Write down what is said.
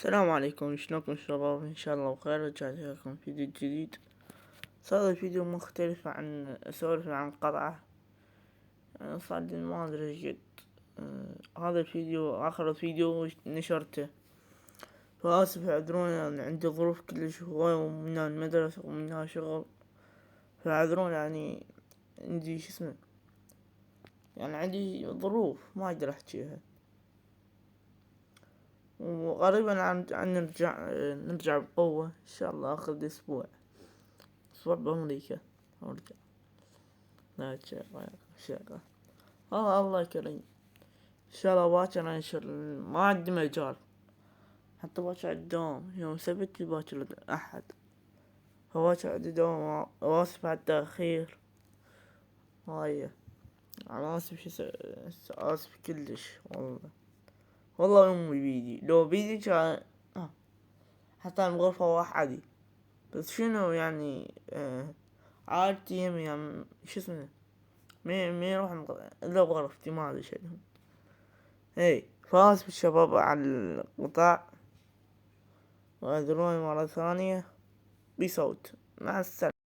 السلام عليكم، شلونكم شباب؟ ان شاء الله بخير. رجعت لكم فيديو جديد. هذا الفيديو مختلف عن اسولف عن قطعة. صار لي ما ادري جد. هذا الفيديو اخر فيديو نشرته، فاسف اعذروني، يعني عندي ظروف كلش هواية ومنها المدرسة ومنها شغل، فاعذروني. يعني عندي يعني عندي ظروف ما اقدر احكيها. وغالبا عن نرجع بقوة ان شاء الله اخر الاسبوع بأمريكا ارجع. لا شغال. الله يكرم ان شاء الله. باكر انشر، ما عندي مجال حتى باكر الدوام يوم سبت، باكر احد، فباكر عندي دوام. واسف على التأخير، هاي انا اسف. اسف كلش والله امي بيدي، لو بيدي كان حتى بغرفة وحدي. بس شنو يعني عائلتي يمي، يعني مي يروح الا بغرفتي، ما ادري شنو. فاسف الشباب على القطاع، واعذروني مرة ثانية. بصوت، مع السلامة.